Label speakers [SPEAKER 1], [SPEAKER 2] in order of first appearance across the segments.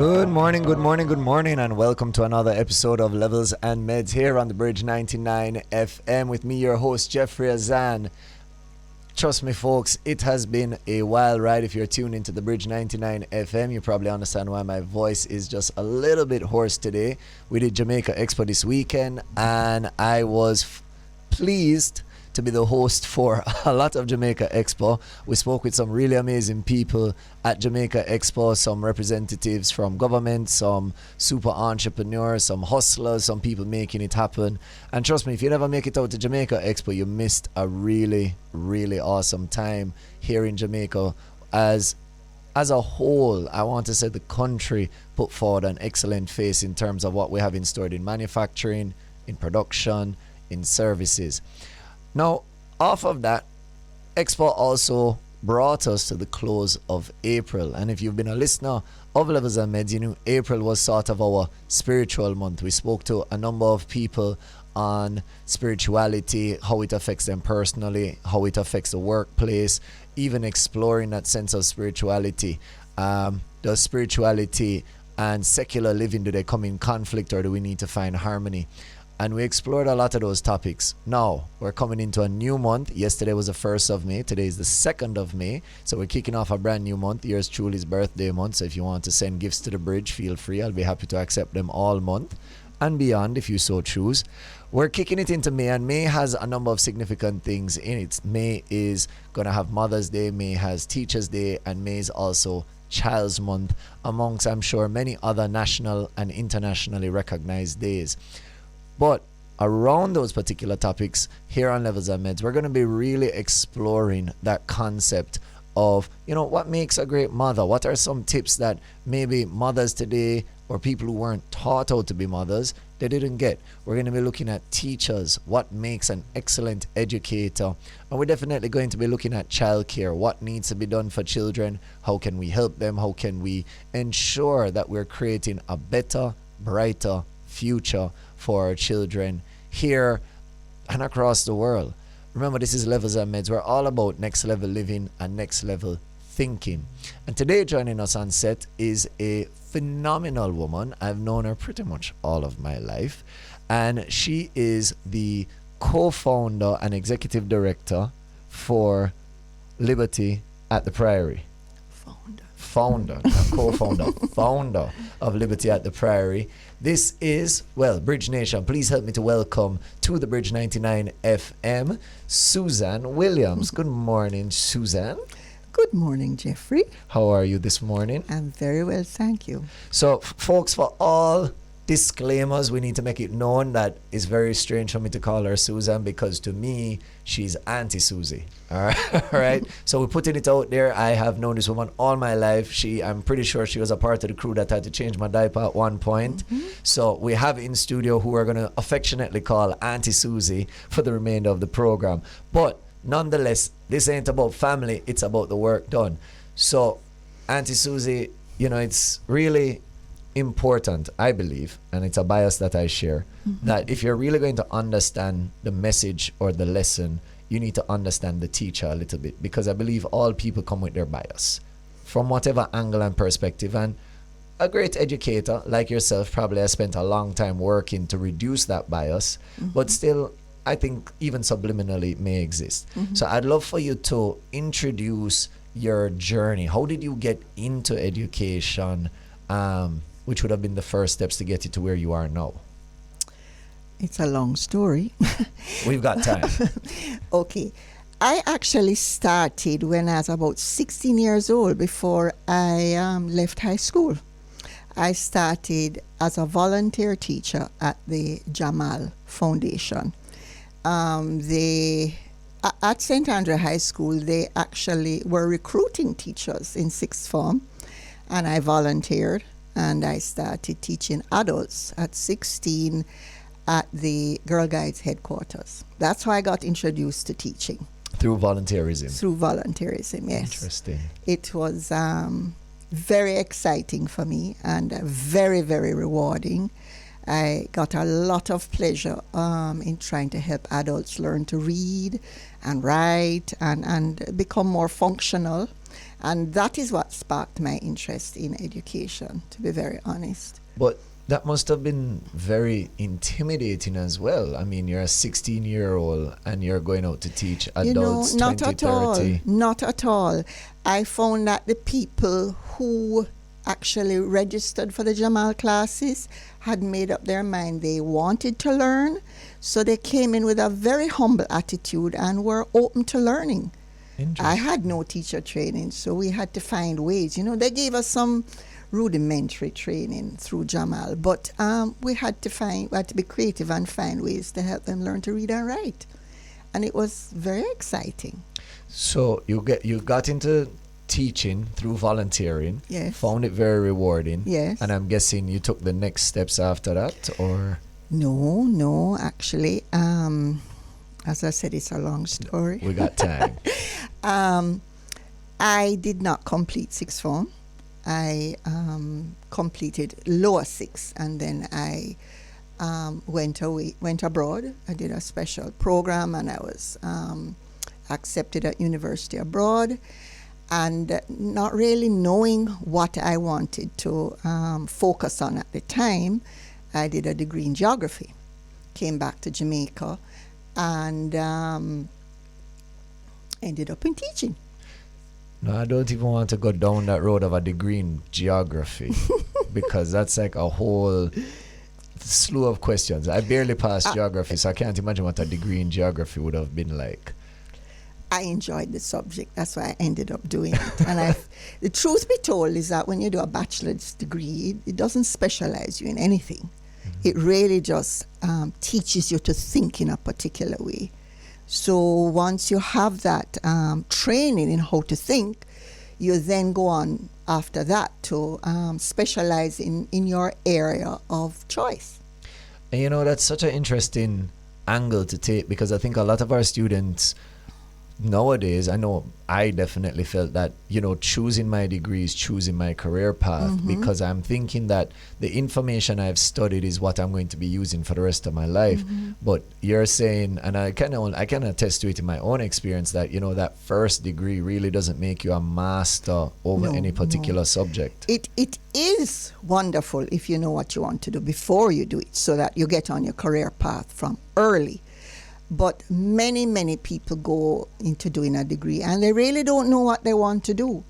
[SPEAKER 1] Good morning, good morning, good morning, and welcome to another episode of Levels and Meds here on the Bridge 99 FM with me, your host, Jeffrey Azan. Trust me, folks, it has been a wild ride. If you're tuned into the Bridge 99 FM, you probably understand why my voice is just a little bit hoarse today. We did Jamaica Expo this weekend, and I was pleased to be the host for a lot of Jamaica Expo. We spoke with some really amazing people at Jamaica Expo, some representatives from government, some super entrepreneurs, some hustlers, some people making it happen. And trust me, if you never make it out to Jamaica Expo, you missed a really, really awesome time here in Jamaica. As a whole, I want to say the country put forward an excellent face in terms of what we have in store in manufacturing, in production, in services. Now, off of that, Expo also brought us to the close of April. And if you've been a listener of Levels and Meds, you knew April was sort of our spiritual month. We spoke to a number of people on spirituality, how it affects them personally, how it affects the workplace, even exploring that sense of spirituality. Does spirituality and secular living, do they come in conflict, or do we need to find harmony? And we explored a lot of those topics. Now, we're coming into a new month. Yesterday was the 1st of May. Today is the 2nd of May. So we're kicking off a brand new month. Yours truly's birthday month. So if you want to send gifts to the bridge, feel free. I'll be happy to accept them all month and beyond if you so choose. We're kicking it into May, and May has a number of significant things in it. May is going to have Mother's Day. May has Teacher's Day. And May is also Child's Month, amongst, I'm sure, many other national and internationally recognized days. But around those particular topics here on Levels and Meds, we're going to be really exploring that concept of, what makes a great mother? What are some tips that maybe mothers today, or people who weren't taught how to be mothers, they didn't get? We're going to be looking at teachers, what makes an excellent educator. And we're definitely going to be looking at childcare, what needs to be done for children, how can we help them, how can we ensure that we're creating a better, brighter future for our children here and across the world. Remember, this is Levels and Meds. We're all about next level living and next level thinking. And today joining us on set is a phenomenal woman. I've known her pretty much all of my life. And she is the co-founder and executive director for Liberty at the Priory. Founder, not co-founder, founder of Liberty at the Priory. This is, Bridge Nation. Please help me to welcome to the Bridge 99 FM, Susan Williams. Good morning, Susan.
[SPEAKER 2] Good morning, Jeffrey.
[SPEAKER 1] How are you this morning?
[SPEAKER 2] I'm very well, thank you.
[SPEAKER 1] So, folks, for all disclaimers, we need to make it known that it's very strange for me to call her Susan, because to me, she's Auntie Susie. All right. So we're putting it out there. I have known this woman all my life. I'm pretty sure she was a part of the crew that had to change my diaper at one point. Mm-hmm. So we have in studio who we're going to affectionately call Auntie Susie for the remainder of the program. But nonetheless, this ain't about family. It's about the work done. So Auntie Susie, it's really important, I believe, and it's a bias that I share, that if you're really going to understand the message or the lesson, you need to understand the teacher a little bit, because I believe all people come with their bias from whatever angle and perspective. And a great educator like yourself probably has spent a long time working to reduce that bias, but still, I think even subliminally may exist. So I'd love for you to introduce your journey. How did you get into education? Which would have been the first steps to get you to where you are now?
[SPEAKER 2] It's a long story.
[SPEAKER 1] We've got time.
[SPEAKER 2] Okay. I actually started when I was about 16 years old, before I left high school. I started as a volunteer teacher at the Jamal Foundation. At St. Andrew High School, they actually were recruiting teachers in sixth form, and I volunteered. And I started teaching adults at 16 at the Girl Guides headquarters. That's how I got introduced to teaching.
[SPEAKER 1] Through volunteerism? Through
[SPEAKER 2] volunteerism, yes.
[SPEAKER 1] Interesting.
[SPEAKER 2] It was very exciting for me and very, very rewarding. I got a lot of pleasure in trying to help adults learn to read and write and become more functional And that is what sparked my interest in education, to be very honest.
[SPEAKER 1] But that must have been very intimidating as well. I mean, you're a 16-year-old and you're going out to teach adults,
[SPEAKER 2] not
[SPEAKER 1] 20,
[SPEAKER 2] at
[SPEAKER 1] 30.
[SPEAKER 2] all. Not at all. I found that the people who actually registered for the Jamal classes had made up their mind they wanted to learn. So they came in with a very humble attitude and were open to learning. I had no teacher training, so we had to find ways. They gave us some rudimentary training through Jamal, but we had to be creative and find ways to help them learn to read and write. And it was very exciting.
[SPEAKER 1] So you got into teaching through volunteering.
[SPEAKER 2] Yes.
[SPEAKER 1] Found it very rewarding.
[SPEAKER 2] Yes.
[SPEAKER 1] And I'm guessing you took the next steps after that, or?
[SPEAKER 2] No, actually. As I said, it's a long story.
[SPEAKER 1] We got time.
[SPEAKER 2] I did not complete sixth form. I completed lower six, and then I went abroad. I did a special program, and I was accepted at university abroad. And not really knowing what I wanted to focus on at the time, I did a degree in geography. Came back to Jamaica and ended up in teaching.
[SPEAKER 1] No, I don't even want to go down that road of a degree in geography because that's like a whole slew of questions. I barely passed geography, so I can't imagine what a degree in geography would have been like.
[SPEAKER 2] I enjoyed the subject. That's why I ended up doing it. And the truth be told is that when you do a bachelor's degree, it doesn't specialize you in anything. Mm-hmm. It really just teaches you to think in a particular way. So once you have that training in how to think, you then go on after that to specialize in your area of choice.
[SPEAKER 1] And that's such an interesting angle to take, because I think a lot of our students nowadays, I know I definitely felt that, choosing my degree is choosing my career path, mm-hmm. because I'm thinking that the information I've studied is what I'm going to be using for the rest of my life. Mm-hmm. But you're saying, and I can attest to it in my own experience, that, that first degree really doesn't make you a master over any particular subject.
[SPEAKER 2] It is wonderful if you know what you want to do before you do it, so that you get on your career path from early. But many people go into doing a degree and they really don't know what they want to do.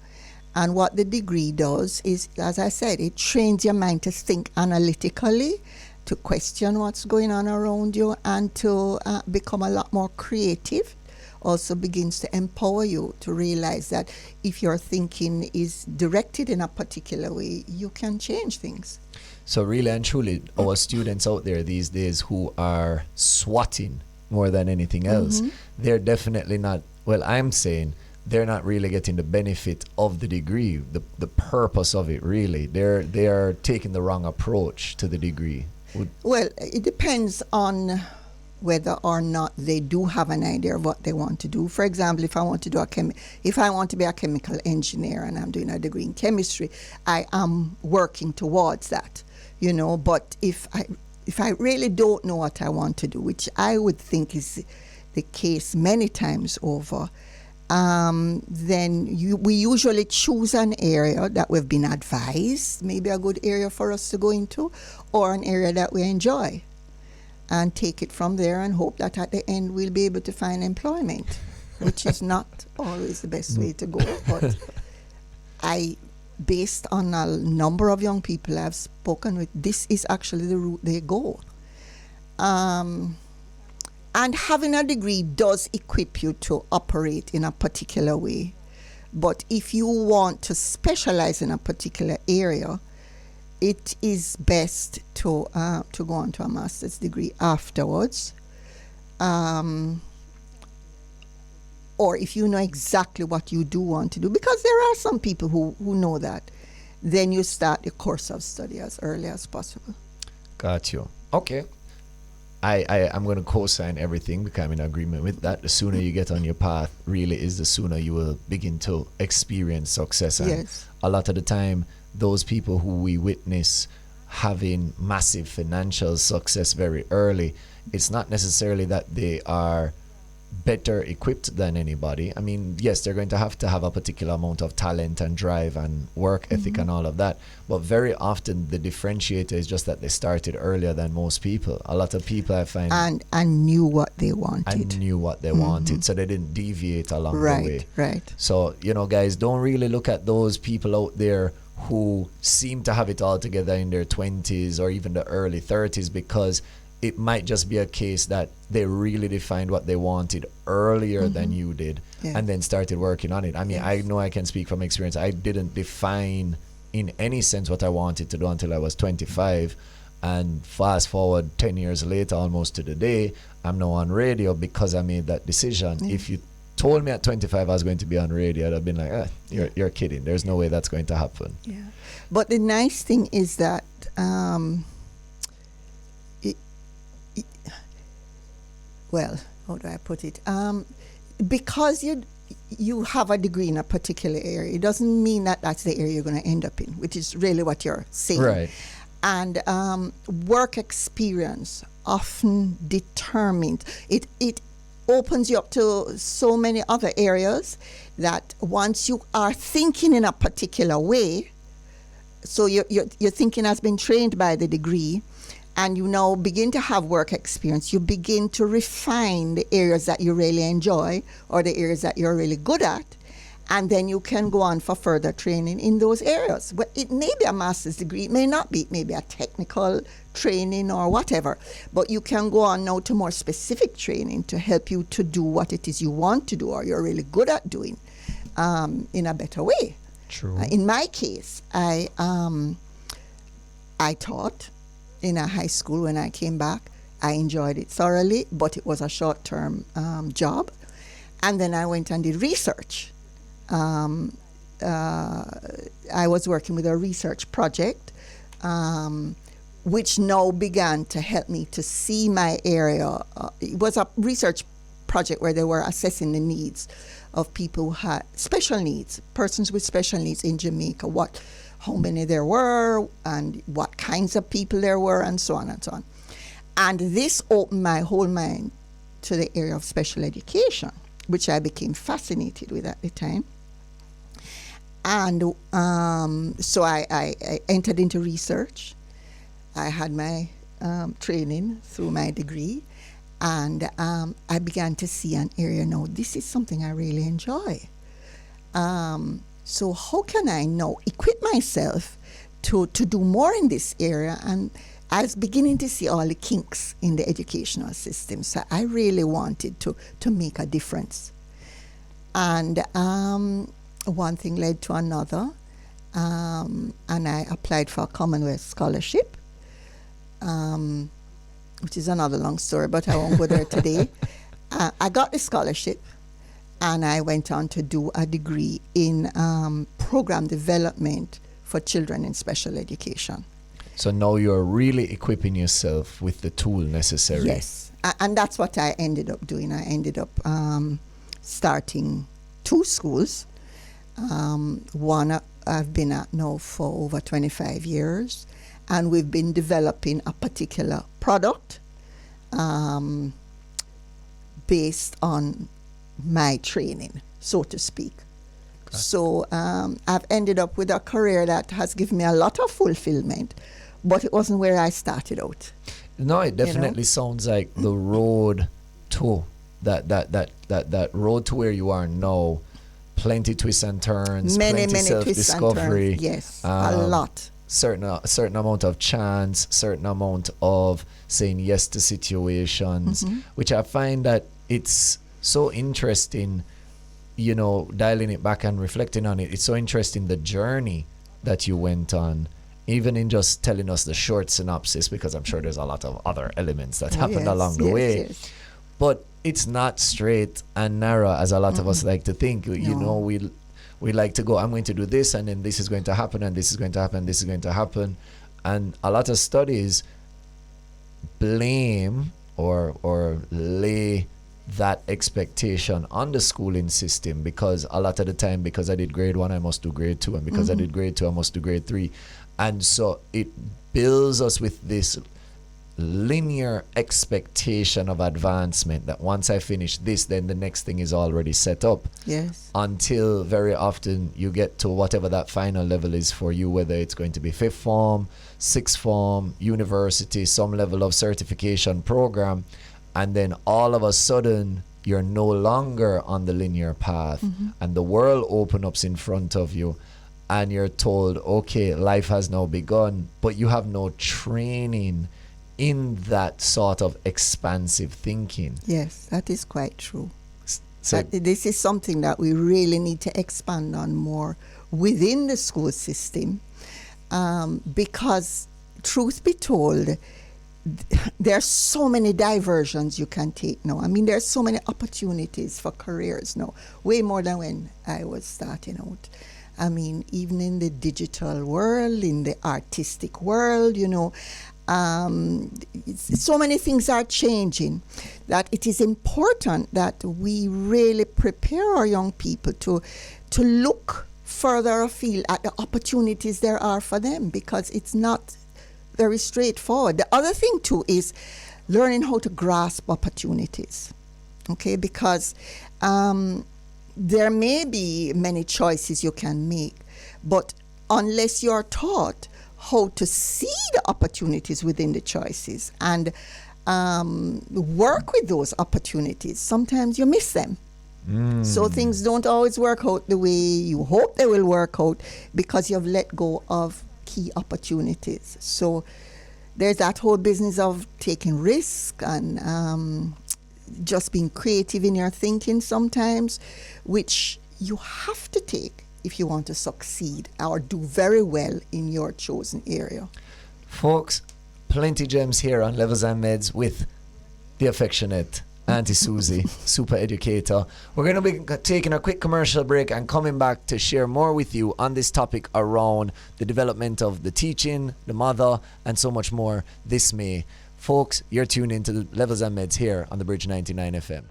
[SPEAKER 2] And what the degree does is, as I said, it trains your mind to think analytically, to question what's going on around you, and to become a lot more creative. Also begins to empower you to realize that if your thinking is directed in a particular way, you can change things.
[SPEAKER 1] So really and truly, our students out there these days who are swatting more than anything else, mm-hmm. they're definitely not, I'm saying they're not really getting the benefit of the degree, the purpose of it really. They are taking the wrong approach to the degree.
[SPEAKER 2] Well, it depends on whether or not they do have an idea of what they want to do. For example, if I want to be a chemical engineer and I'm doing a degree in chemistry, I am working towards that, but if I really don't know what I want to do, which I would think is the case many times over, then we usually choose an area that we've been advised, maybe a good area for us to go into, or an area that we enjoy, and take it from there and hope that at the end we'll be able to find employment, which is not always the best way to go. But based on a number of young people I've spoken with, this is actually the route they go. And having a degree does equip you to operate in a particular way. But if you want to specialize in a particular area, it is best to go on to a master's degree afterwards. Or if you know exactly what you do want to do, because there are some people who know that, then you start the course of study as early as possible.
[SPEAKER 1] Got you. Okay. I'm going to co-sign everything because I'm in agreement with that. The sooner you get on your path really is the sooner you will begin to experience success. And
[SPEAKER 2] yes.
[SPEAKER 1] A lot of the time, those people who we witness having massive financial success very early, it's not necessarily that they are better equipped than anybody. I mean, yes, they're going to have a particular amount of talent and drive and work ethic and all of that. But very often the differentiator is just that they started earlier than most people. A lot of people, I find,
[SPEAKER 2] and knew what they wanted.
[SPEAKER 1] Wanted, so they didn't deviate along the way.
[SPEAKER 2] Right.
[SPEAKER 1] So, guys, don't really look at those people out there who seem to have it all together in their 20s or even the early 30s, because it might just be a case that they really defined what they wanted earlier than you did, and then started working on it. I mean, I know I can speak from experience. I didn't define in any sense what I wanted to do until I was 25. And fast forward 10 years later, almost to the day, I'm now on radio because I made that decision. If you told me at 25 I was going to be on radio, I'd have been like, you're kidding. There's no way that's going to happen. Yeah.
[SPEAKER 2] But the nice thing is that well, how do I put it? Because you have a degree in a particular area, it doesn't mean that that's the area you're going to end up in, which is really what you're saying.
[SPEAKER 1] Right.
[SPEAKER 2] And work experience often determines it. It opens you up to so many other areas that once you are thinking in a particular way, so your thinking has been trained by the degree, and you now begin to have work experience, you begin to refine the areas that you really enjoy or the areas that you're really good at, and then you can go on for further training in those areas. But it may be a master's degree, it may not be, it may be a technical training or whatever, but you can go on now to more specific training to help you to do what it is you want to do or you're really good at doing in a better way.
[SPEAKER 1] True.
[SPEAKER 2] In my case, I taught in a high school. When I came back, I enjoyed it thoroughly, but it was a short-term job. And then I went and did research. I was working with a research project, which now began to help me to see my area. It was a research project where they were assessing the needs of people who had special needs, persons with special needs in Jamaica, how many there were and what kinds of people there were, and so on and so on. And this opened my whole mind to the area of special education, which I became fascinated with at the time. And so I entered into research. I had my training through my degree, and I began to see an area, now this is something I really enjoy. So how can I now equip myself to do more in this area? And I was beginning to see all the kinks in the educational system. So I really wanted to make a difference. And one thing led to another. And I applied for a Commonwealth scholarship, which is another long story, but I won't go there today. I got the scholarship, and I went on to do a degree in program development for children in special education.
[SPEAKER 1] So now you're really equipping yourself with the tool necessary.
[SPEAKER 2] Yes, and that's what I ended up doing. I ended up starting 2 schools. One I've been at now for over 25 years, and we've been developing a particular product based on my training, so to speak. Okay. So I've ended up with a career that has given me a lot of fulfillment, but it wasn't where I started out.
[SPEAKER 1] No, it definitely sounds like the road to that road to where you are now. Plenty twists and turns,
[SPEAKER 2] many
[SPEAKER 1] self-discovery.
[SPEAKER 2] Yes, a lot.
[SPEAKER 1] Certain amount of chance, certain amount of saying yes to situations, which I find that it's so interesting, dialing it back and reflecting on it. It's so interesting, the journey that you went on, even in just telling us the short synopsis, because I'm sure there's a lot of other elements that happened along the way. Yes. But it's not straight and narrow as a lot of us like to think. No. We like to go, I'm going to do this, and then this is going to happen, and this is going to happen, this is going to happen. And a lot of studies blame or lay that expectation on the schooling system, because a lot of the time, because I did grade 1, I must do grade 2, and because I did grade 2, I must do grade 3. And so it builds us with this linear expectation of advancement, that once I finish this, then the next thing is already set up.
[SPEAKER 2] Yes.
[SPEAKER 1] Until very often you get to whatever that final level is for you, whether it's going to be fifth form, sixth form, university, some level of certification program, and then all of a sudden you're no longer on the linear path, and the world opens up in front of you, and you're told, okay, life has now begun, but you have no training in that sort of expansive thinking.
[SPEAKER 2] Yes, that is quite true.
[SPEAKER 1] So
[SPEAKER 2] This is something that we really need to expand on more within the school system, because truth be told, there are so many diversions you can take now. I mean, there are so many opportunities for careers now, way more than when I was starting out. I mean, even in the digital world, in the artistic world, so many things are changing that it is important that we really prepare our young people to look further afield at the opportunities there are for them, because it's not very straightforward. The other thing too is learning how to grasp opportunities, okay, because there may be many choices you can make, but unless you're taught how to see the opportunities within the choices and work with those opportunities, sometimes you miss them. So things don't always work out the way you hope they will work out because you've let go of key opportunities. So there's that whole business of taking risk and just being creative in your thinking sometimes, which you have to take if you want to succeed or do very well in your chosen area.
[SPEAKER 1] folks, plenty gems here on Levels and Meds with the affectionate Auntie Susie, super educator. We're going to be taking a quick commercial break and coming back to share more with you on this topic around the development of the teaching, the mother, and so much more this May. Folks, you're tuned into the Levels and Meds here on the Bridge 99 FM.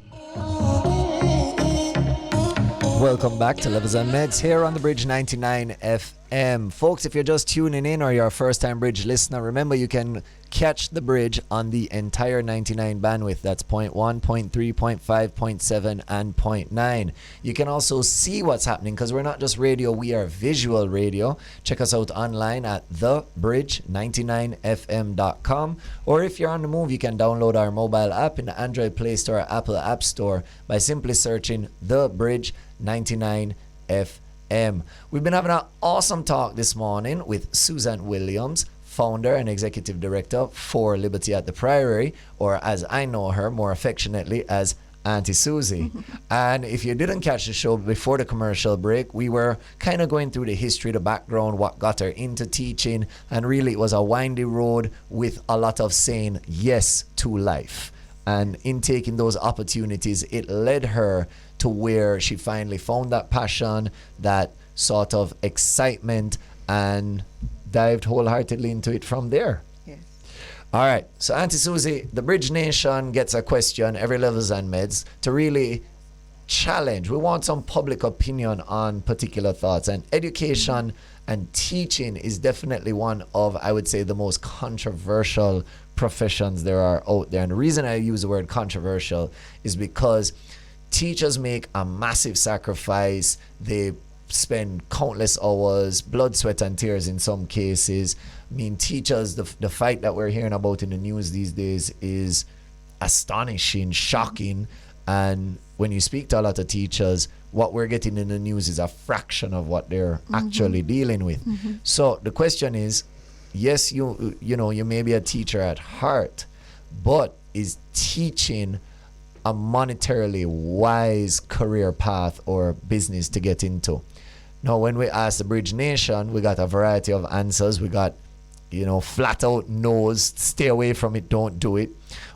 [SPEAKER 1] Welcome back to Levels and Meds here on the Bridge 99 FM. Folks, if you're just tuning in or you're a first-time Bridge listener, remember you can catch the Bridge on the entire 99 bandwidth. That's 0.1, 0.3, 0.5, 0.7, and 0.9. You can also see what's happening because we're not just radio, we are visual radio. Check us out online at thebridge99fm.com, or if you're on the move, you can download our mobile app in the Android Play Store or Apple App Store by simply searching The Bridge 99 FM. We've been having an awesome talk this morning with Susan Williams, founder and executive director for Liberty at the Priory, or as I know her more affectionately as Auntie Susie. And if you didn't catch the show before the commercial break, we were kind of going through the history, the background, what got her into teaching, and really it was a windy road with a lot of saying yes to life. And in taking those opportunities, it led her to where she finally found that passion, that sort of excitement, and dived wholeheartedly into it from there.
[SPEAKER 2] Yes.
[SPEAKER 1] All right. So, Auntie Susie, the Bridge Nation gets a question every Levels and Meds to really challenge. We want some public opinion on particular thoughts. And education and teaching is definitely one of, I would say, the most controversial professions there are out there. And the reason I use the word controversial is because teachers make a massive sacrifice. They spend countless hours, blood, sweat, and tears in some cases. I mean, teachers, the fight that we're hearing about in the news these days is astonishing, shocking. And when you speak to a lot of teachers, what we're getting in the news is a fraction of what they're actually dealing with. So the question is, yes, you may be a teacher at heart, but is teaching a monetarily wise career path or business to get into? Now, when we asked the Bridge Nation, we got a variety of answers. We got, flat out no's, stay away from it, don't do it.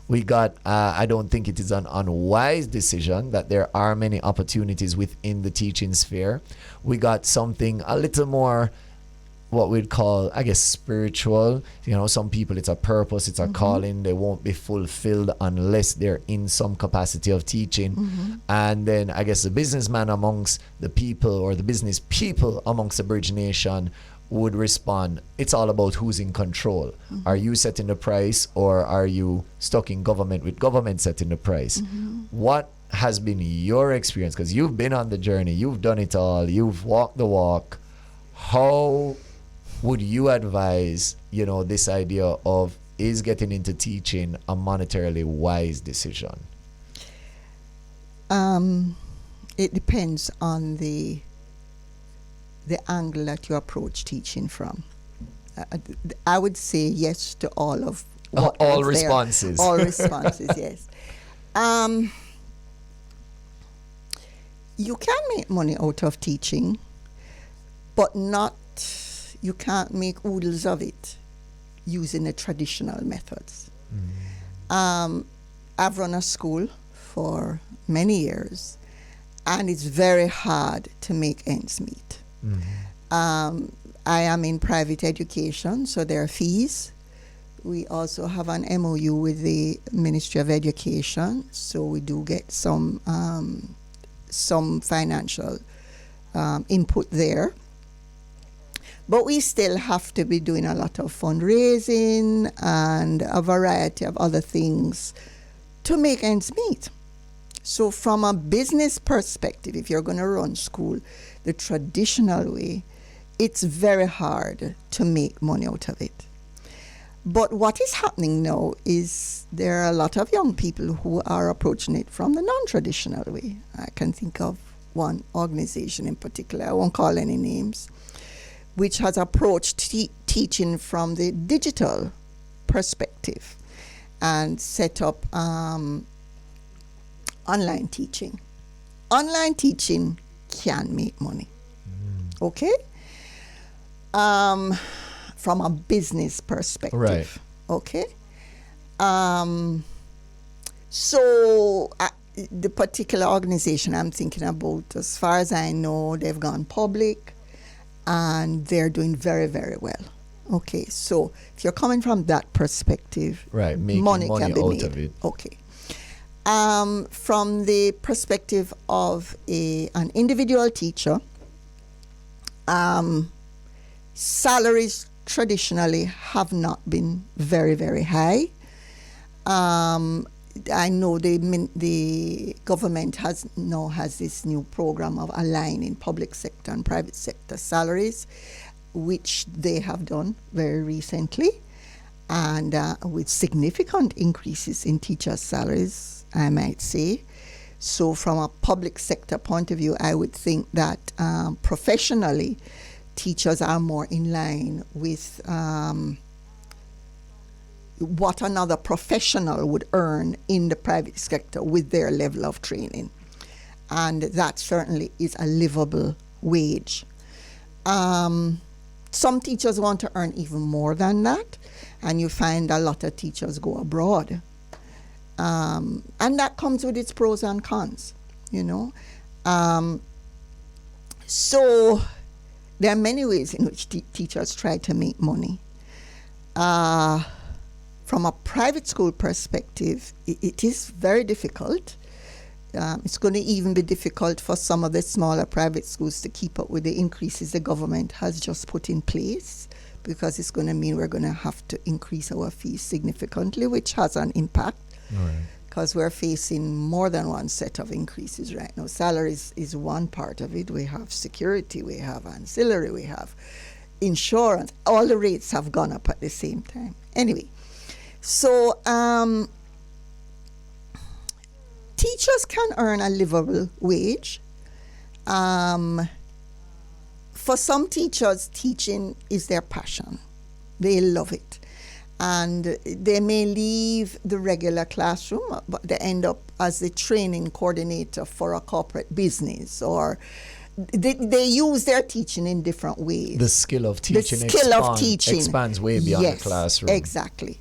[SPEAKER 1] We got, I don't think it is an unwise decision, that there are many opportunities within the teaching sphere. We got something a little more, what we'd call, I guess, spiritual. Some people, it's a purpose, it's a calling. They won't be fulfilled unless they're in some capacity of teaching. And then I guess the businessman amongst the people, or the business people amongst the Bridge Nation, would respond, it's all about who's in control. Are you setting the price, or are you stuck in government with government setting the price? What has been your experience? Because you've been on the journey, you've done it all, you've walked the walk. How would you advise, this idea of, is getting into teaching a monetarily wise decision?
[SPEAKER 2] It depends on the angle that you approach teaching from. I would say yes to all of what
[SPEAKER 1] all
[SPEAKER 2] was there.
[SPEAKER 1] responses.
[SPEAKER 2] All responses, yes. You can make money out of teaching, but you can't make oodles of it using the traditional methods. I've run a school for many years, and it's very hard to make ends meet. I am in private education, so there are fees. We also have an MOU with the Ministry of Education, so we do get some financial input there. But we still have to be doing a lot of fundraising and a variety of other things to make ends meet. So from a business perspective, if you're going to run school the traditional way, it's very hard to make money out of it. But what is happening now is there are a lot of young people who are approaching it from the non-traditional way. I can think of one organization in particular, I won't call any names, which has approached teaching from the digital perspective and set up online teaching. Online teaching can make money, okay? From a business perspective,
[SPEAKER 1] right?
[SPEAKER 2] Okay. So the particular organization I'm thinking about, as far as I know, they've gone public and they're doing very, very well. Okay, so if you're coming from that perspective,
[SPEAKER 1] right, making
[SPEAKER 2] money can be
[SPEAKER 1] out
[SPEAKER 2] made.
[SPEAKER 1] of it.
[SPEAKER 2] Okay. From the perspective of an individual teacher, salaries traditionally have not been very, very high. I know the government has this new program of aligning public sector and private sector salaries, which they have done very recently, and with significant increases in teachers' salaries, I might say. So from a public sector point of view, I would think that professionally, teachers are more in line with what another professional would earn in the private sector with their level of training. And that certainly is a livable wage. Some teachers want to earn even more than that, and you find a lot of teachers go abroad. And that comes with its pros and cons, So there are many ways in which teachers try to make money. From a private school perspective, it is very difficult. It's going to even be difficult for some of the smaller private schools to keep up with the increases the government has just put in place, because it's going to mean we're going to have to increase our fees significantly, which has an impact. Because we're facing more than one set of increases right now. Salaries is one part of it. We have security, we have ancillary, we have insurance. All the rates have gone up at the same time. Anyway, so teachers can earn a livable wage. For some teachers, teaching is their passion. They love it. And they may leave the regular classroom, but they end up as the training coordinator for a corporate business, or they use their teaching in different ways.
[SPEAKER 1] The skill of teaching, expands way beyond the classroom.
[SPEAKER 2] Exactly.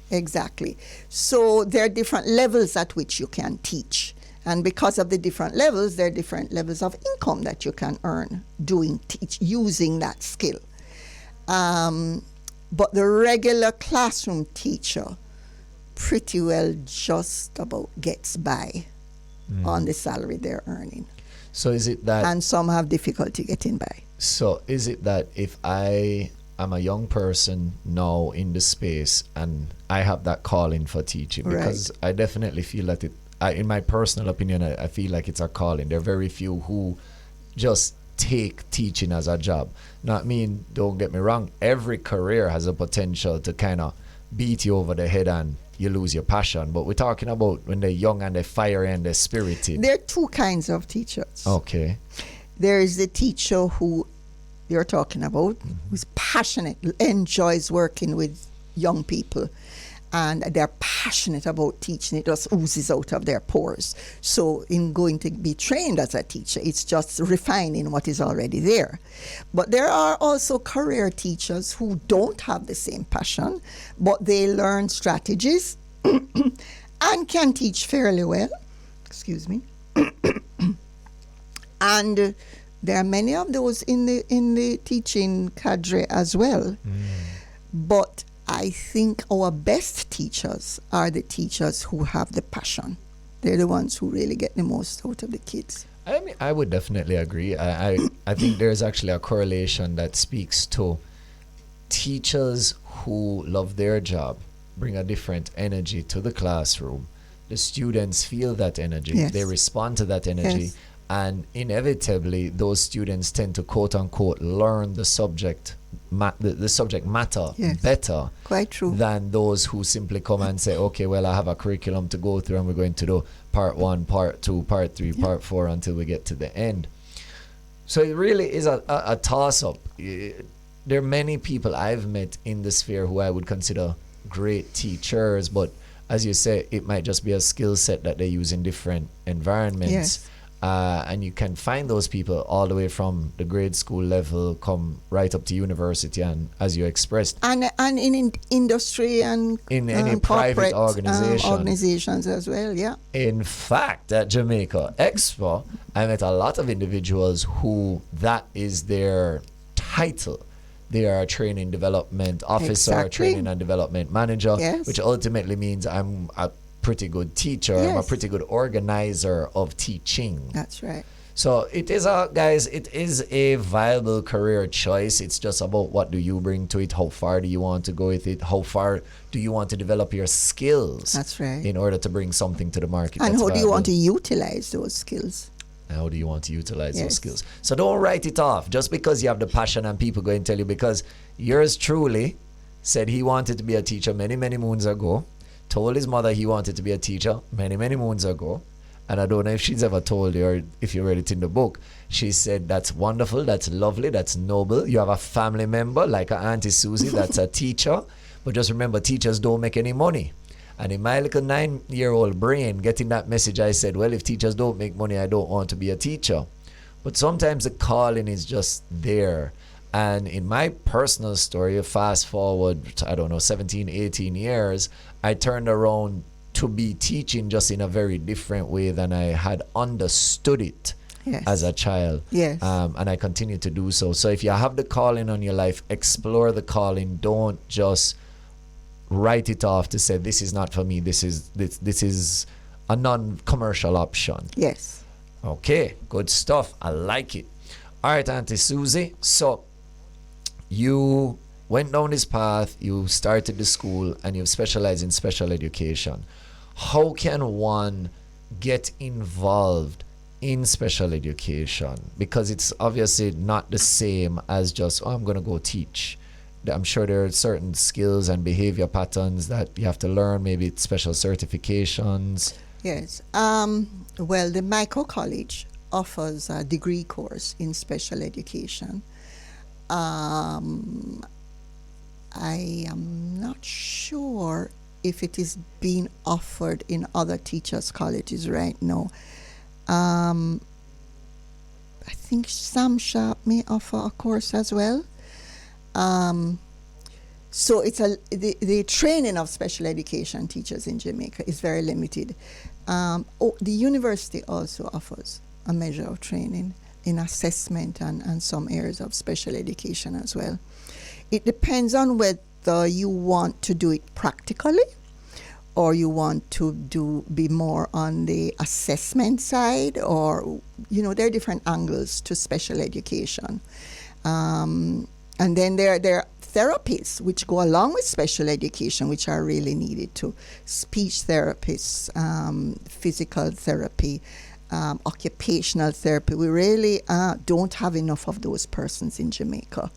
[SPEAKER 2] So there are different levels at which you can teach. And because of the different levels, there are different levels of income that you can earn using that skill. But the regular classroom teacher pretty well just about gets by on the salary they're earning.
[SPEAKER 1] So is it that...
[SPEAKER 2] And some have difficulty getting by.
[SPEAKER 1] So is it that if I I'm a young person now in the space, and I have that calling for teaching, because I definitely feel that in my personal opinion, I feel like it's a calling. There are very few who just take teaching as a job. Not mean, don't get me wrong, every career has a potential to kind of beat you over the head and you lose your passion. But we're talking about when they're young and they're fiery and they're spirited.
[SPEAKER 2] There are two kinds of teachers.
[SPEAKER 1] Okay.
[SPEAKER 2] There is the teacher who you're talking about, who's passionate, enjoys working with young people, and they're passionate about teaching. It just oozes out of their pores. So in going to be trained as a teacher, it's just refining what is already there. But there are also career teachers who don't have the same passion, but they learn strategies and can teach fairly well. Excuse me. And there are many of those in the teaching cadre as well. But I think our best teachers are the teachers who have the passion. They're the ones who really get the most out of the kids.
[SPEAKER 1] I mean, I would definitely agree. I think there's actually a correlation that speaks to teachers who love their job, bring a different energy to the classroom. The students feel that energy.
[SPEAKER 2] Yes.
[SPEAKER 1] They respond to that energy.
[SPEAKER 2] Yes.
[SPEAKER 1] And inevitably, those students tend to, quote unquote, learn the subject the subject matter
[SPEAKER 2] Yes.
[SPEAKER 1] better.
[SPEAKER 2] Quite true.
[SPEAKER 1] Than those who simply come and say, okay, well, I have a curriculum to go through and we're going to do part 1, part 2, part 3, part 4 until we get to the end. So it really is a toss-up. There are many people I've met in the sphere who I would consider great teachers, but as you say, it might just be a skill set that they use in different environments.
[SPEAKER 2] Yes.
[SPEAKER 1] And you can find those people all the way from the grade school level, come right up to university, and as you expressed,
[SPEAKER 2] and in industry and
[SPEAKER 1] in any private organization,
[SPEAKER 2] organizations as well. Yeah.
[SPEAKER 1] In fact, at Jamaica Expo, I met a lot of individuals who that is their title. They are a training development officer,
[SPEAKER 2] Exactly.
[SPEAKER 1] training and development manager,
[SPEAKER 2] Yes.
[SPEAKER 1] which ultimately means I'm a pretty good teacher.
[SPEAKER 2] Yes.
[SPEAKER 1] I'm a pretty good organizer of teaching.
[SPEAKER 2] That's right.
[SPEAKER 1] So it is it is a viable career choice. It's just about what do you bring to it, how far do you want to go with it, how far do you want to develop your skills.
[SPEAKER 2] That's right.
[SPEAKER 1] In order to bring something to the market.
[SPEAKER 2] And
[SPEAKER 1] that's
[SPEAKER 2] how do you want to
[SPEAKER 1] viable.
[SPEAKER 2] utilize those skills?
[SPEAKER 1] How do you want to utilize those
[SPEAKER 2] Yes.
[SPEAKER 1] skills? So don't write it off just because you have the passion and people go and tell you, because yours truly said he wanted to be a teacher many, many moons ago, told his mother he wanted to be a teacher many, many moons ago. And I don't know if she's ever told you or if you read it in the book. She said, that's wonderful, that's lovely, that's noble. You have a family member like Auntie Susie that's a teacher. But just remember, teachers don't make any money. And in my little 9-year-old brain, getting that message, I said, well, if teachers don't make money, I don't want to be a teacher. But sometimes the calling is just there. And in my personal story, fast forward, I don't know, 17, 18 years, I turned around to be teaching just in a very different way than I had understood it.
[SPEAKER 2] Yes.
[SPEAKER 1] As a child.
[SPEAKER 2] Yes.
[SPEAKER 1] And I continue to do so. So if you have the calling on your life, explore the calling. Don't just write it off to say, this is not for me. This is a non-commercial option.
[SPEAKER 2] Yes.
[SPEAKER 1] Okay, good stuff. I like it. All right, Auntie Susie. So you went down this path, you started the school, and you've specialized in special education. How can one get involved in special education? Because it's obviously not the same as just, I'm going to go teach. I'm sure there are certain skills and behavior patterns that you have to learn, maybe it's special certifications.
[SPEAKER 2] Yes. Well, the Micro College offers a degree course in special education. I am not sure if it is being offered in other teachers' colleges right now. I think Sam Sharp may offer a course as well. So it's the training of special education teachers in Jamaica is very limited. The university also offers a measure of training in assessment and some areas of special education as well. It depends on whether you want to do it practically or you want to be more on the assessment side, or there are different angles to special education. And then there are therapies, which go along with special education, which are really needed too. Speech therapists, physical therapy, occupational therapy. We really don't have enough of those persons in Jamaica.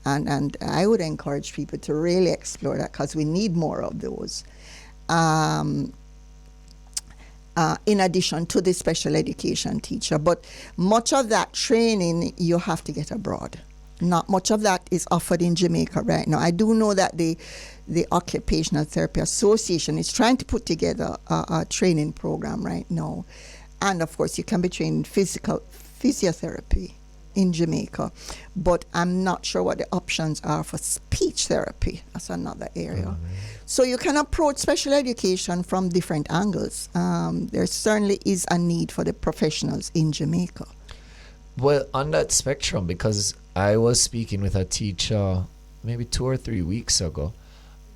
[SPEAKER 2] And I would encourage people to really explore that, because we need more of those. In addition to the special education teacher. But much of that training you have to get abroad. Not much of that is offered in Jamaica right now. I do know that the Occupational Therapy Association is trying to put together a training program right now. And of course, you can be trained in physiotherapy in Jamaica. But I'm not sure what the options are for speech therapy. That's another area. Mm-hmm. So you can approach special education from different angles. There certainly is a need for the professionals in Jamaica.
[SPEAKER 1] Well, on that spectrum, because I was speaking with a teacher maybe 2 or 3 weeks ago,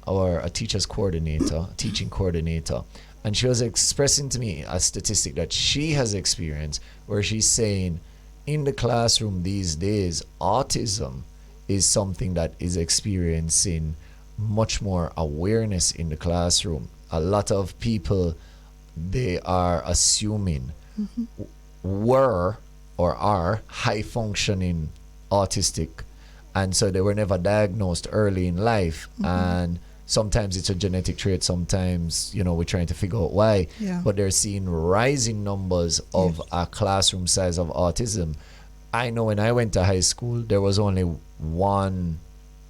[SPEAKER 1] or a teacher's coordinator, teaching coordinator, and she was expressing to me a statistic that she has experienced, where she's saying in the classroom these days, autism is something that is experiencing much more awareness in the classroom. A lot of people, they are assuming were or are high functioning autistic, and so they were never diagnosed early in life. And sometimes it's a genetic trait, sometimes we're trying to figure out why. But they're seeing rising numbers of a classroom size of autism. I know when I went to high school, there was only 1,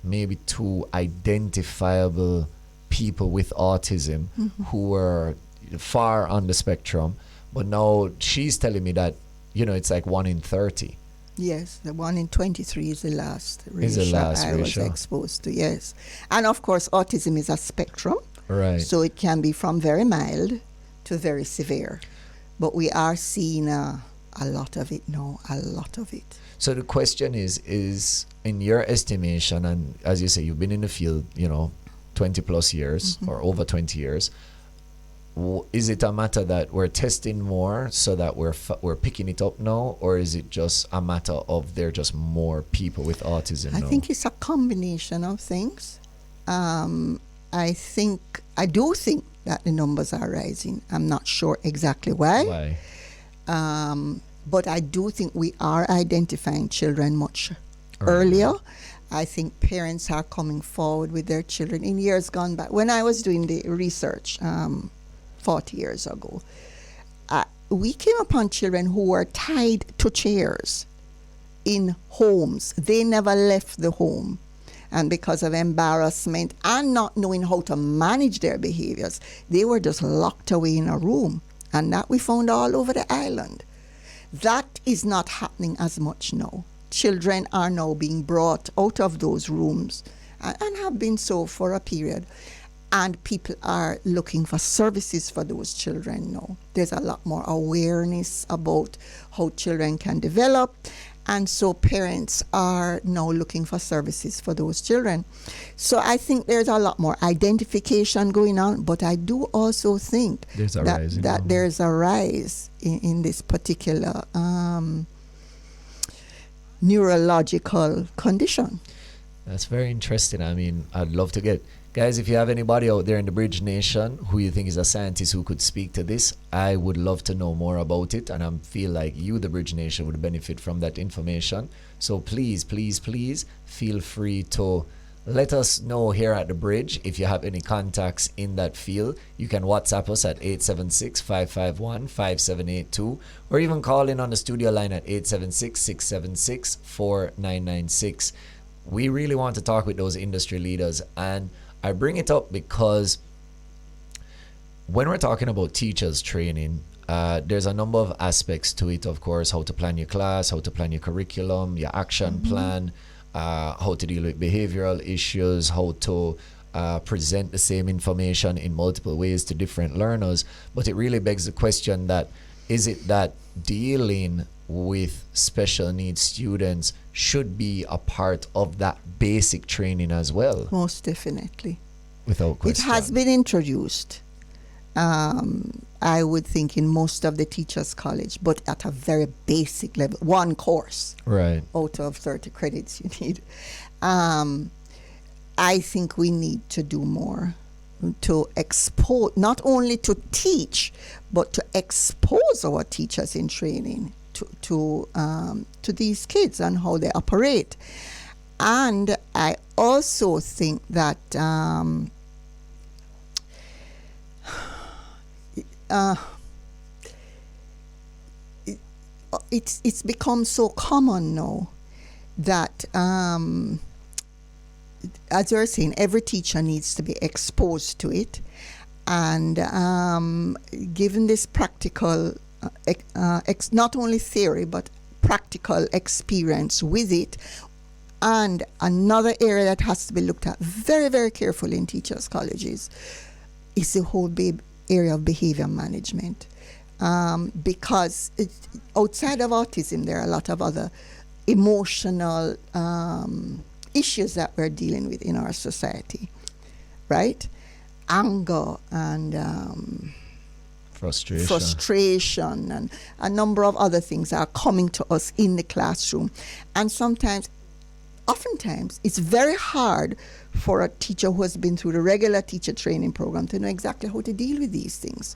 [SPEAKER 1] maybe 2 identifiable people with autism who were far on the spectrum. But now she's telling me that it's like 1 in 30.
[SPEAKER 2] Yes, the 1 in 23 is the last ratio I was exposed to, yes. And of course, autism is a spectrum.
[SPEAKER 1] Right.
[SPEAKER 2] So it can be from very mild to very severe. But we are seeing a lot of it now, a lot of it.
[SPEAKER 1] So the question is in your estimation, and as you say, you've been in the field, 20 plus years or over 20 years, is it a matter that we're testing more so that we're picking it up now, or is it just a matter of there are just more people with autism now?
[SPEAKER 2] I think it's a combination of things. I do think that the numbers are rising. I'm not sure exactly why. But I do think we are identifying children much earlier. I think parents are coming forward with their children. In years gone by, when I was doing the research 40 years ago, we came upon children who were tied to chairs in homes. They never left the home. And because of embarrassment and not knowing how to manage their behaviors, they were just locked away in a room. And that we found all over the island. That is not happening as much now. Children are now being brought out of those rooms and have been so for a period. And people are looking for services for those children now. There's a lot more awareness about how children can develop. And so parents are now looking for services for those children. So I think there's a lot more identification going on, but I do also think that there's a rise in this particular neurological condition.
[SPEAKER 1] That's very interesting. I mean, I'd love to get... Guys, if you have anybody out there in the Bridge Nation who you think is a scientist who could speak to this, I would love to know more about it, and I feel like you, the Bridge Nation, would benefit from that information. So please, please, please feel free to let us know here at the Bridge if you have any contacts in that field. You can WhatsApp us at 876-551-5782, or even call in on the studio line at 876-676-4996. We really want to talk with those industry leaders, and I bring it up because when we're talking about teachers training, there's a number of aspects to it, of course, how to plan your class, how to plan your curriculum, your action plan, how to deal with behavioral issues, how to present the same information in multiple ways to different learners. But it really begs the question that, is it that dealing with special needs students should be a part of that basic training as well?
[SPEAKER 2] Most definitely.
[SPEAKER 1] Without question.
[SPEAKER 2] It has been introduced, I would think, in most of the teachers' college, but at a very basic level. One course.
[SPEAKER 1] Right.
[SPEAKER 2] Out of 30 credits you need. I think we need to do more to expose, not only to teach, but to expose our teachers in training to these kids and how they operate. And I also think that it's become so common now that, as you're saying, every teacher needs to be exposed to it, and given this practical, not only theory but practical experience with it. And another area that has to be looked at very, very carefully in teachers' colleges is the whole area of behavior management. Because outside of autism, there are a lot of other emotional issues that we're dealing with in our society, right? Anger and frustration and a number of other things are coming to us in the classroom. And oftentimes, it's very hard for a teacher who has been through the regular teacher training program to know exactly how to deal with these things.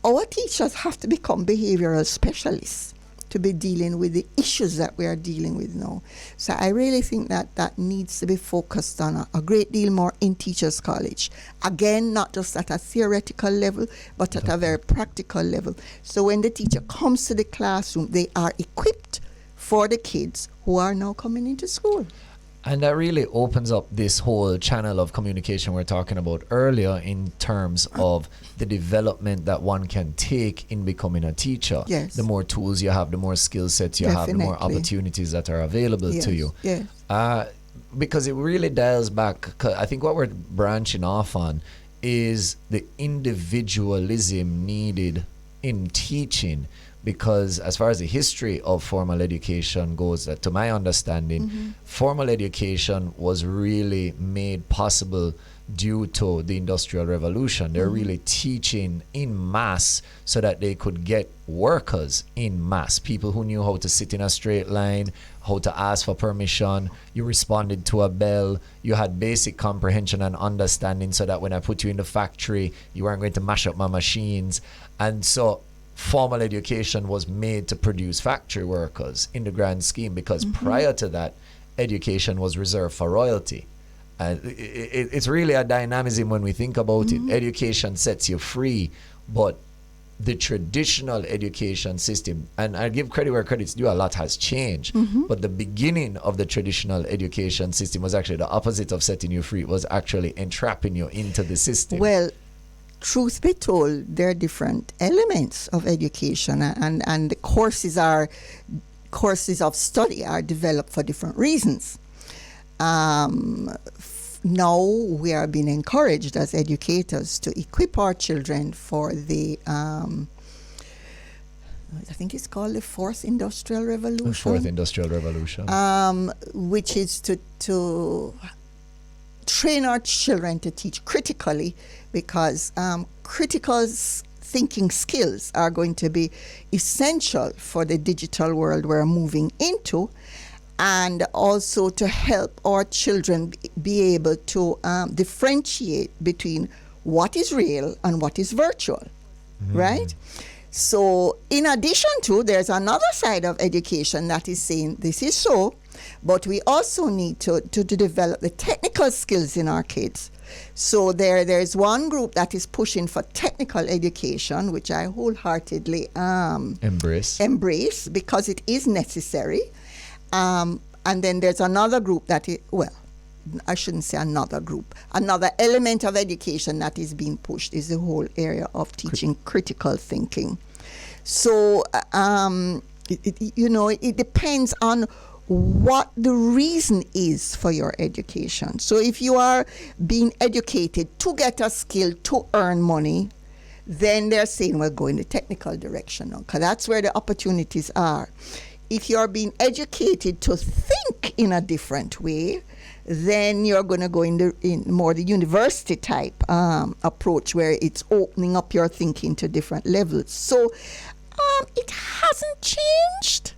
[SPEAKER 2] Our teachers have to become behavioral specialists to be dealing with the issues that we are dealing with now. So I really think that needs to be focused on a great deal more in Teachers College. Again, not just at a theoretical level, but at a very practical level. So when the teacher comes to the classroom, they are equipped for the kids who are now coming into school.
[SPEAKER 1] And that really opens up this whole channel of communication we're talking about earlier in terms of the development that one can take in becoming a teacher.
[SPEAKER 2] Yes.
[SPEAKER 1] The more tools you have, the more skill sets you have, the more opportunities that are available to you.
[SPEAKER 2] Yes.
[SPEAKER 1] Because it really dials back. 'Cause I think what we're branching off on is the individualism needed in teaching. Because as far as the history of formal education goes, to my understanding, formal education was really made possible due to the Industrial Revolution. They're really teaching in mass so that they could get workers in mass, people who knew how to sit in a straight line, how to ask for permission, you responded to a bell, you had basic comprehension and understanding so that when I put you in the factory, you weren't going to mash up my machines. And so formal education was made to produce factory workers in the grand scheme, because prior to that, education was reserved for royalty. And it's really a dynamism when we think about it. Education sets you free, but the traditional education system, and I give credit where credit's due, a lot has changed, but the beginning of the traditional education system was actually the opposite of setting you free. It was actually entrapping you into the system.
[SPEAKER 2] Well, truth be told, there are different elements of education, and the courses of study are developed for different reasons. Now we are being encouraged as educators to equip our children for the I think it's called the Fourth Industrial Revolution.
[SPEAKER 1] The Fourth Industrial Revolution.
[SPEAKER 2] Which is to train our children to teach critically, because critical thinking skills are going to be essential for the digital world we're moving into, and also to help our children be able to differentiate between what is real and what is virtual, right? So in addition to, there's another side of education that is saying this is so, but we also need to develop the technical skills in our kids. So there's one group that is pushing for technical education, which I wholeheartedly embrace because it is necessary. And then there's another group that is, well, I shouldn't say another group. Another element of education that is being pushed is the whole area of teaching critical thinking. So, it depends on what the reason is for your education. So if you are being educated to get a skill to earn money, then they're saying, well, go in the technical direction now, because that's where the opportunities are. If you're being educated to think in a different way, then you're going to go in more the university type approach, where it's opening up your thinking to different levels. So it hasn't changed.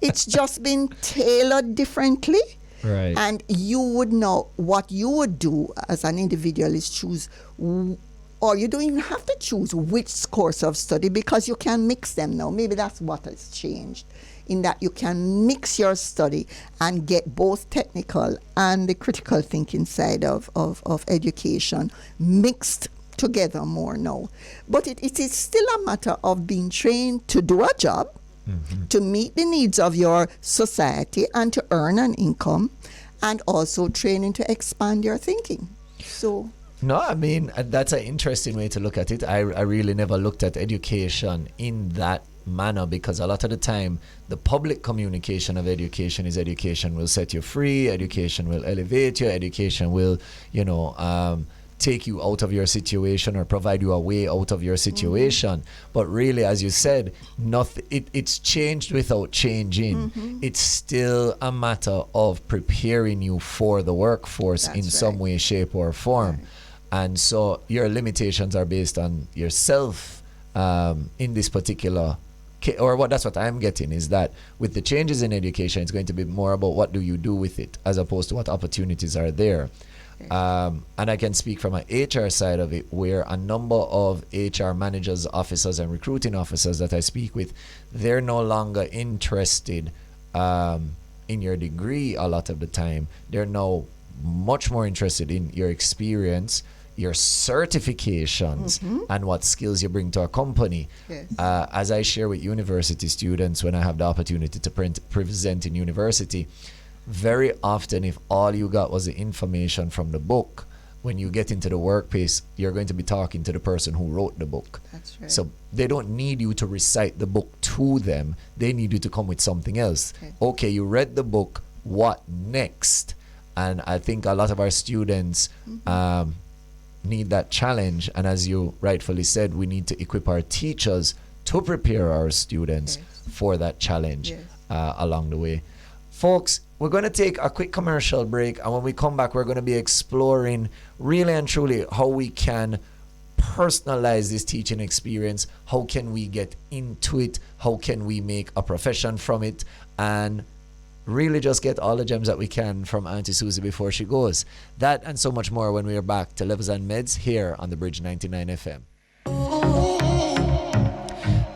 [SPEAKER 2] It's just been tailored differently.
[SPEAKER 1] Right.
[SPEAKER 2] And you would know what you would do as an individual is choose, or you don't even have to choose which course of study because you can mix them now. Maybe that's what has changed, in that you can mix your study and get both technical and the critical thinking side of education mixed together more now. But it is still a matter of being trained to do a job, to meet the needs of your society and to earn an income, and also training to expand your thinking. So
[SPEAKER 1] no, I mean, that's an interesting way to look at it. I really never looked at education in that manner, because a lot of the time the public communication of education is education will set you free, education will elevate you, education will, take you out of your situation or provide you a way out of your situation. But really, as you said, it's changed without changing. It's still a matter of preparing you for the workforce in some way, shape, or form. Right. And so your limitations are based on yourself in this particular that's what I'm getting, is that with the changes in education, it's going to be more about what do you do with it as opposed to what opportunities are there. And I can speak from an HR side of it, where a number of HR managers, officers, and recruiting officers that I speak with, they're no longer interested in your degree a lot of the time. They're now much more interested in your experience, your certifications, and what skills you bring to a company.
[SPEAKER 2] Yes.
[SPEAKER 1] As I share with university students when I have the opportunity to present in university, very often if all you got was the information from the book, when you get into the workplace, you're going to be talking to the person who wrote the book.
[SPEAKER 2] That's right.
[SPEAKER 1] So they don't need you to recite the book to them. They need you to come with something else. Okay, you read the book, what next? And I think a lot of our students need that challenge. And as you rightfully said, we need to equip our teachers to prepare our students for that challenge along the way. Folks, we're going to take a quick commercial break, and when we come back, we're going to be exploring really and truly how we can personalize this teaching experience. How can we get into it? How can we make a profession from it? And really just get all the gems that we can from Auntie Susie before she goes. That and so much more when we are back to Levels and Meds here on the Bridge 99 FM.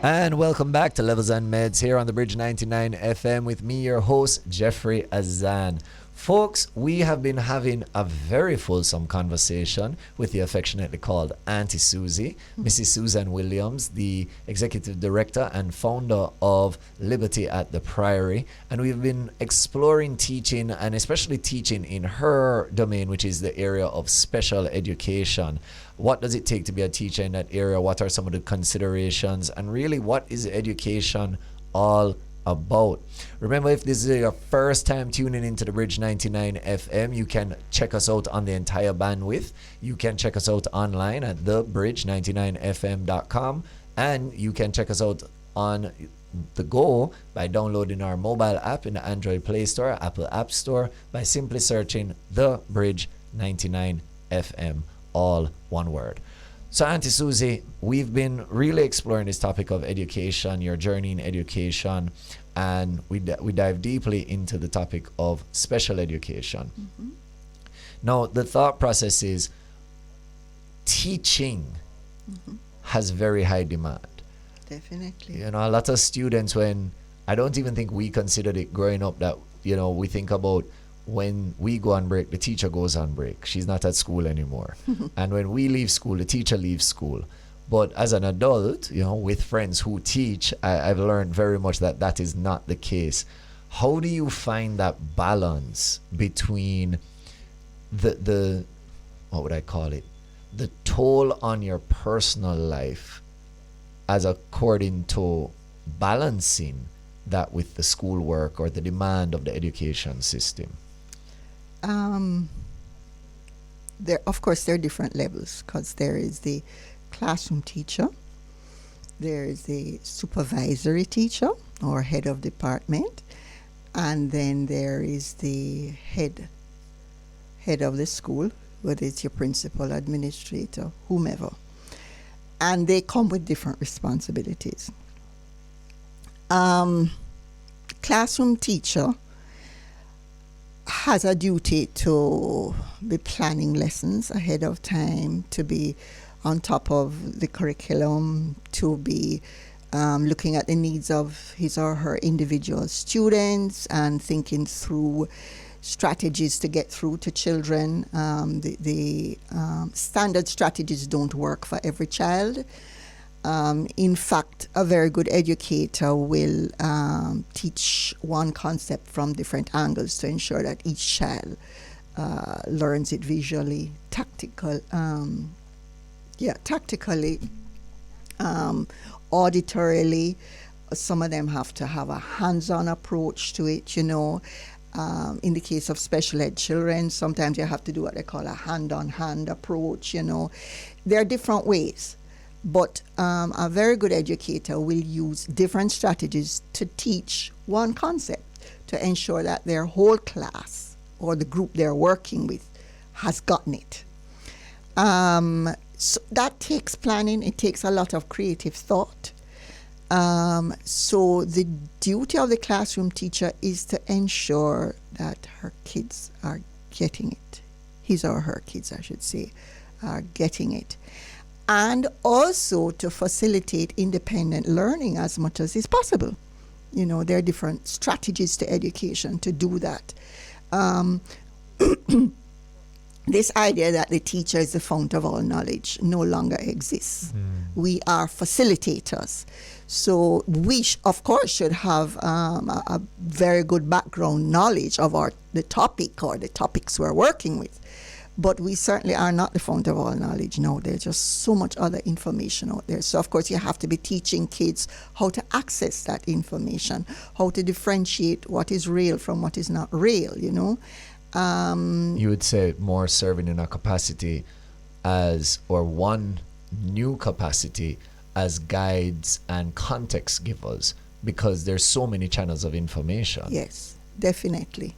[SPEAKER 1] And welcome back to Levels and Meds here on the Bridge 99 FM with me, your host, Jeffrey Azan. Folks, we have been having a very fulsome conversation with the affectionately called Auntie Susie, Mrs. Susan Williams, the Executive Director and founder of Liberty at the Priory. And we've been exploring teaching, and especially teaching in her domain, which is the area of special education. What does it take to be a teacher in that area? What are some of the considerations? And really, what is education all about? Remember, if this is your first time tuning into the Bridge 99 FM, you can check us out on the entire bandwidth. You can check us out online at thebridge99fm.com, and you can check us out on the go by downloading our mobile app in the Android Play Store, Apple App Store, by simply searching the Bridge 99 FM, all one word. So, Auntie Susie, we've been really exploring this topic of education, your journey in education, and we dive deeply into the topic of special education. Now, the thought process is teaching has very high demand.
[SPEAKER 2] Definitely.
[SPEAKER 1] You know, a lot of students, when I don't even think we considered it growing up, that, we think about when we go on break, the teacher goes on break. She's not at school anymore. And when we leave school, the teacher leaves school. But as an adult, with friends who teach, I've learned very much that that is not the case. How do you find that balance between the what would I call it? The toll on your personal life as according to balancing that with the schoolwork or the demand of the education system?
[SPEAKER 2] There are different levels, because there is the classroom teacher, there is the supervisory teacher or head of department, and then there is the head of the school, whether it's your principal, administrator, whomever. And they come with different responsibilities. Classroom teacher has a duty to be planning lessons ahead of time, to be on top of the curriculum, to be looking at the needs of his or her individual students and thinking through strategies to get through to children. The standard strategies don't work for every child. In fact, a very good educator will teach one concept from different angles to ensure that each child learns it visually, tactically, auditorily. Some of them have to have a hands-on approach to it, you know. In the case of special ed children, sometimes you have to do what they call a hand-on-hand approach, you know. There are different ways. But a very good educator will use different strategies to teach one concept to ensure that their whole class or the group they're working with has gotten it. So that takes planning. It takes a lot of creative thought. So the duty of the classroom teacher is to ensure that her kids are getting it. His or her kids, I should say, are getting it. And also to facilitate independent learning as much as is possible. You know, there are different strategies to education to do that. This idea that the teacher is the fount of all knowledge no longer exists. We are facilitators. So we, of course, should have a very good background knowledge of the topic or the topics we're working with. But we certainly are not the fount of all knowledge. No, there's just so much other information out there. So, of course, you have to be teaching kids how to access that information, how to differentiate what is real from what is not real, you know.
[SPEAKER 1] You would say more serving in a capacity or one new capacity as guides and context givers, because there's so many channels of information.
[SPEAKER 2] Yes, definitely.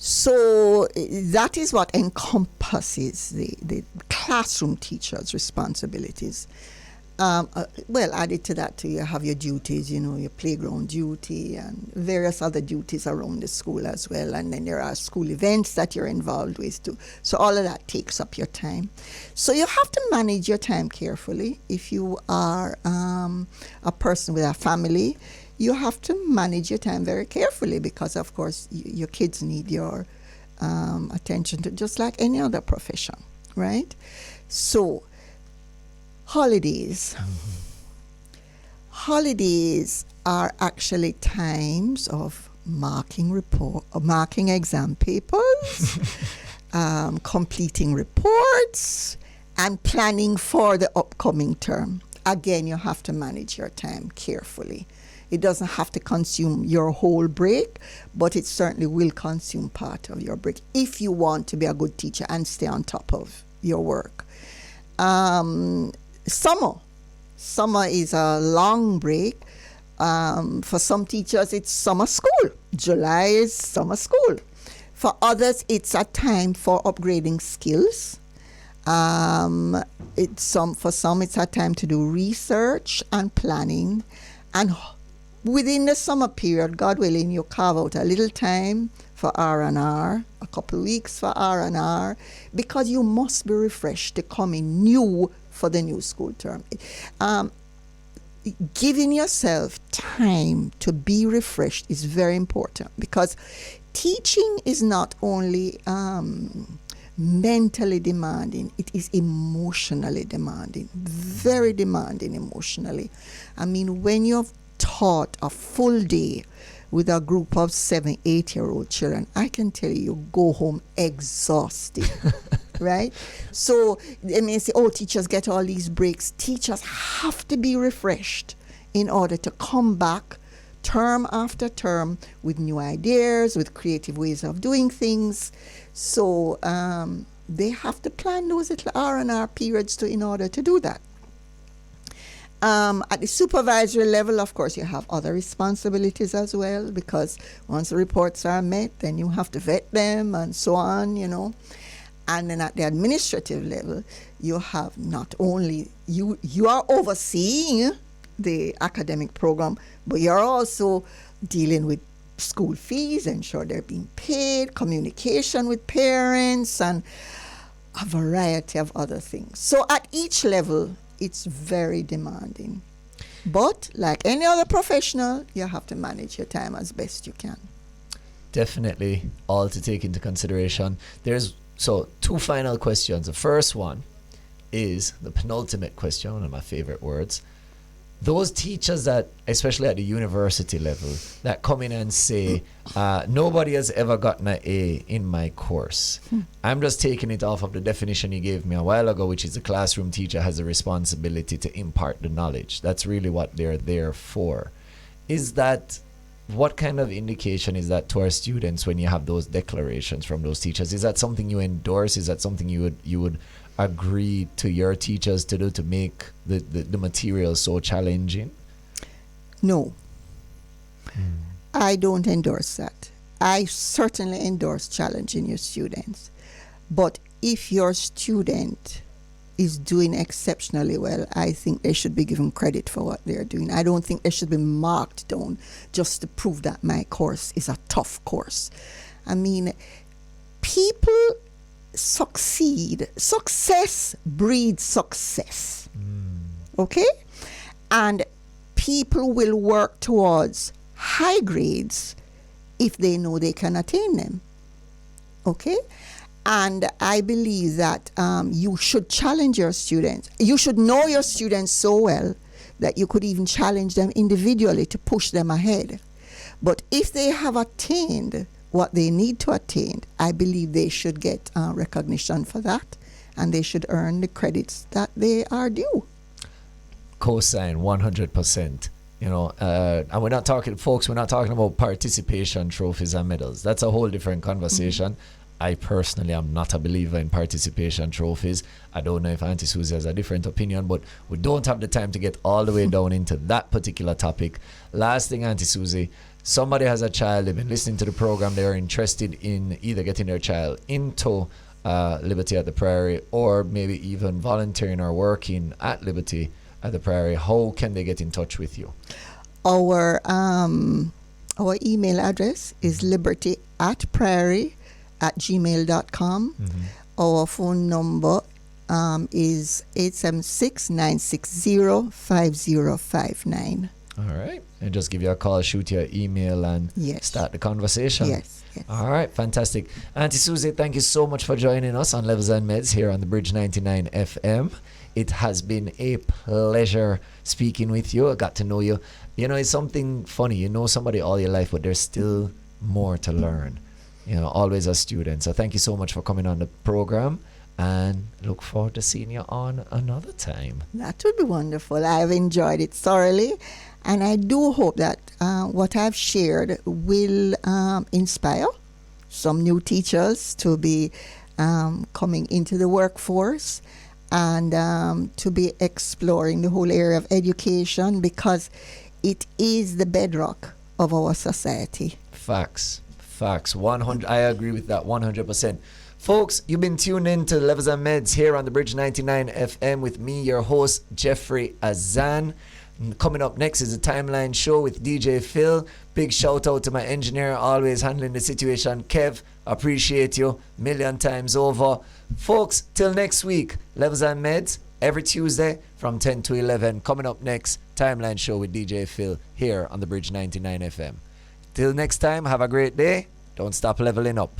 [SPEAKER 2] So that is what encompasses the classroom teacher's responsibilities. Well, added to that, too, you have your duties, you know, your playground duty and various other duties around the school as well. And then there are school events that you're involved with, too. So all of that takes up your time. So you have to manage your time carefully. If you are a person with a family, you have to manage your time very carefully because, of course, your kids need your attention to just like any other profession, right? So holidays. Holidays are actually times of marking exam papers, completing reports, and planning for the upcoming term. Again, you have to manage your time carefully. It doesn't have to consume your whole break, but it certainly will consume part of your break if you want to be a good teacher and stay on top of your work. Summer is a long break. For some teachers, it's summer school. July is summer school. For others, it's a time for upgrading skills. For some, it's a time to do research and planning. And within the summer period, God willing, you carve out a little time for R&R, a couple of weeks for R&R, because you must be refreshed to come in new for the new school term. Giving yourself time to be refreshed is very important, because teaching is not only mentally demanding, it is emotionally demanding, very demanding emotionally. I mean, when you've taught a full day with a group of 7-8-year-old children, I can tell you go home exhausted. Right? So they may say, oh, teachers get all these breaks. Teachers have to be refreshed in order to come back term after term with new ideas, with creative ways of doing things. So they have to plan those little R&R periods in order to do that. At the supervisory level, of course, you have other responsibilities as well, because once the reports are met, then you have to vet them and so on, you know. And then at the administrative level, you have not only, you are overseeing the academic program, but you're also dealing with school fees, ensure they're being paid, communication with parents, and a variety of other things. So at each level, it's very demanding. But like any other professional, you have to manage your time as best you can.
[SPEAKER 1] Definitely all to take into consideration. There's two final questions. The first one is the penultimate question, one of my favorite words. Those teachers that, especially at the university level, that come in and say, nobody has ever gotten an A in my course. I'm just taking it off of the definition you gave me a while ago, which is the classroom teacher has a responsibility to impart the knowledge. That's really what they're there for. What kind of indication is that to our students when you have those declarations from those teachers? Is that something you endorse? Is that something you would agree to your teachers to do to make the material so challenging?
[SPEAKER 2] No. I don't endorse that. I certainly endorse challenging your students. But if your student is doing exceptionally well, I think they should be given credit for what they're doing. I don't think they should be marked down just to prove that my course is a tough course. I mean, people succeed. Success breeds success. Okay? And people will work towards high grades if they know they can attain them. Okay? And I believe that you should challenge your students. You should know your students so well that you could even challenge them individually to push them ahead. But if they have attained what they need to attain, I believe they should get recognition for that, and they should earn the credits that they are due.
[SPEAKER 1] Co-sign 100%. And we're not talking about participation trophies and medals. That's a whole different conversation. I personally am not a believer in participation trophies. I don't know if Auntie Susie has a different opinion, but we don't have the time to get all the way down into that particular topic. Last thing, Auntie Susie, somebody has a child, they've been listening to the program, they're interested in either getting their child into Liberty at the Prairie, or maybe even volunteering or working at Liberty at the Prairie. How can they get in touch with you?
[SPEAKER 2] Our email address is libertyatprairie@gmail.com. Our phone number is 876-960-5059.
[SPEAKER 1] All right. And just give you a call, shoot you an email, and start the conversation.
[SPEAKER 2] Yes.
[SPEAKER 1] All right. Fantastic. Auntie Susie, thank you so much for joining us on Levels and Medz here on the Bridge 99 FM. It has been a pleasure speaking with you. I got to know you. It's something funny. You know somebody all your life, but there's still more to learn. Always a student. So thank you so much for coming on the program, and look forward to seeing you on another time.
[SPEAKER 2] That would be wonderful. I've enjoyed it thoroughly, and I do hope that what I've shared will inspire some new teachers to be coming into the workforce, and to be exploring the whole area of education, because it is the bedrock of our society.
[SPEAKER 1] Facts. 100. I agree with that 100%. Folks, you've been tuned in to Levels and Medz here on the Bridge 99 FM with me, your host, Jeffrey Azan. Coming up next is a Timeline Show with DJ Phil. Big shout out to my engineer, always handling the situation, Kev. Appreciate you million times over. Folks, till next week, Levels and Medz every Tuesday from 10 to 11. Coming up next, Timeline Show with DJ Phil here on the Bridge 99 FM. Till next time, have a great day. Don't stop leveling up.